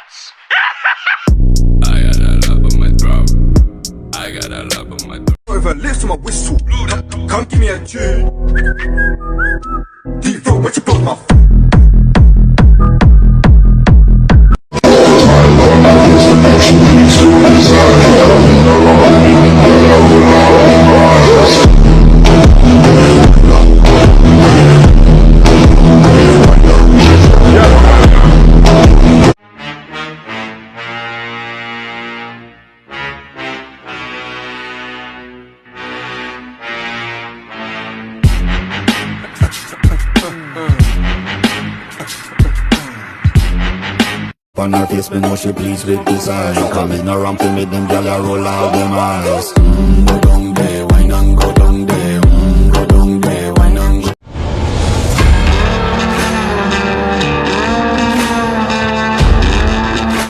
nuts. I got a lump in my throat. I got a lump in my throat. With her lips to my whistle. Come give me a tune. Deep throat, what you blow my on her face, me know she pleased with this eye. Come in around to make them gyal a roll out them eyes. Go down there.